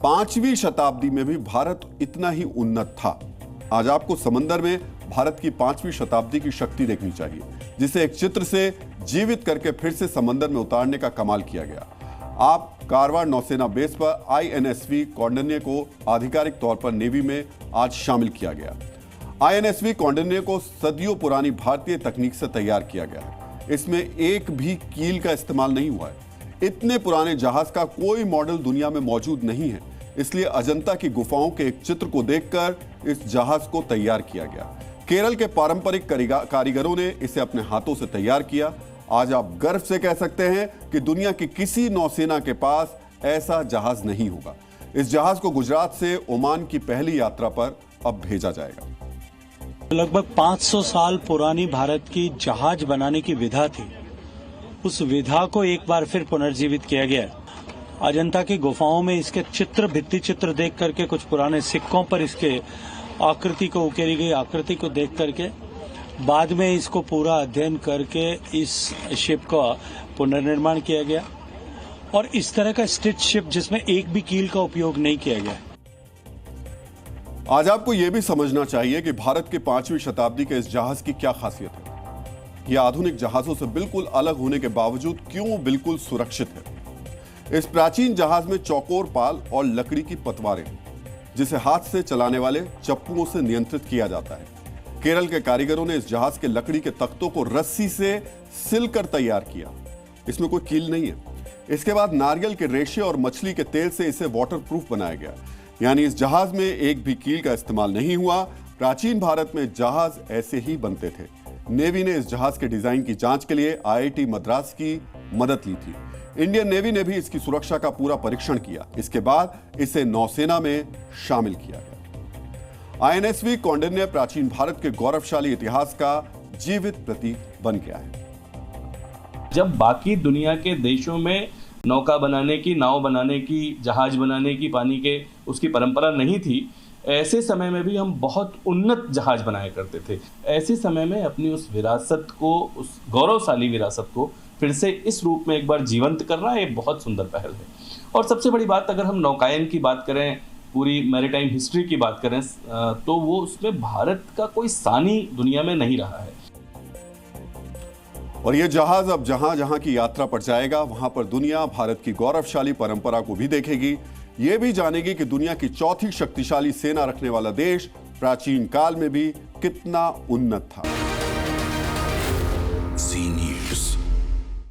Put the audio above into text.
5वीं शताब्दी में भी भारत इतना ही उन्नत था। आज आपको समंदर में भारत की 5वीं शताब्दी की शक्ति देखनी चाहिए, जिसे एक चित्र से जीवित करके फिर से समंदर में उतारने का कमाल किया गया। आप कारवार नौसेना बेस पर INSV कौंडिन्य को आधिकारिक तौर पर नेवी में आज शामिल किया गया। INSV कौंडिन्य को सदियों पुरानी भारतीय तकनीक से तैयार किया गया है। इसमें एक भी कील का इस्तेमाल नहीं हुआ है। इतने पुराने जहाज का कोई मॉडल दुनिया में मौजूद नहीं है, इसलिए अजंता की गुफाओं के एक चित्र को देखकर इस जहाज को तैयार किया गया। केरल के पारंपरिक कारीगरों ने इसे अपने हाथों से तैयार किया। आज आप गर्व से कह सकते हैं कि दुनिया की किसी नौसेना के पास ऐसा जहाज नहीं होगा। इस जहाज को गुजरात से ओमान की पहली यात्रा पर अब भेजा जाएगा। लगभग 500 साल पुरानी भारत की जहाज बनाने की विधा थी। उस विधा को एक बार फिर पुनर्जीवित किया गया। अजंता की गुफाओं में इसके चित्र, भित्ति चित्र देख करके, कुछ पुराने सिक्कों पर इसके आकृति को, उकेरी गई आकृति को देख करके, बाद में इसको पूरा अध्ययन करके इस शिप का पुनर्निर्माण किया गया। और इस तरह का स्टिच शिप जिसमें एक भी कील का उपयोग नहीं किया गया। आज आपको यह भी समझना चाहिए कि भारत के 5वीं शताब्दी के इस जहाज की क्या खासियत है। यह आधुनिक जहाजों से बिल्कुल अलग होने के बावजूद क्यों बिल्कुल सुरक्षित है। इस प्राचीन जहाज में चौकोर पाल और लकड़ी की पतवारें, जिसे हाथ से चलाने वाले चप्पुओं से नियंत्रित किया जाता है। केरल के कारीगरों ने इस जहाज के लकड़ी के तख्तों को रस्सी से सिलकर तैयार किया। इसमें कोई कील नहीं है। इसके बाद नारियल के रेशे और मछली के तेल से इसे वाटरप्रूफ बनाया गया, यानी इस जहाज में एक भी कील का इस्तेमाल नहीं हुआ। प्राचीन भारत में जहाज ऐसे ही बनते थे। नेवी ने इस जहाज के डिजाइन की जांच के लिए IIT मद्रास की मदद ली थी। इंडियन नेवी ने भी इसकी सुरक्षा का पूरा परीक्षण किया। इसके बाद इसे नौसेना में शामिल किया गया। INSV कौंडिन्य प्राचीन भारत के गौरवशाली इतिहास का जीवित प्रतीक बन गया है। जब बाकी दुनिया के देशों में नौका बनाने की, नाव बनाने की, जहाज बनाने की, पानी के उसकी परंपरा नहीं थी, ऐसे समय में भी हम बहुत उन्नत जहाज बनाया करते थे। ऐसे समय में अपनी उस विरासत को, उस गौरवशाली विरासत को फिर से इस रूप में एक बार जीवंत करना एक बहुत सुंदर पहल है। और सबसे बड़ी बात, अगर हम नौकायन की बात करें, पूरी मैरीटाइम हिस्ट्री की बात करें, तो वो उसमें भारत का कोई सानी दुनिया में नहीं रहा है। और ये जहाज अब जहां जहां की यात्रा पर जाएगा, वहां पर दुनिया भारत की गौरवशाली परंपरा को भी देखेगी। ये भी जानेगी कि दुनिया की चौथी शक्तिशाली सेना रखने वाला देश प्राचीन काल में भी कितना उन्नत था।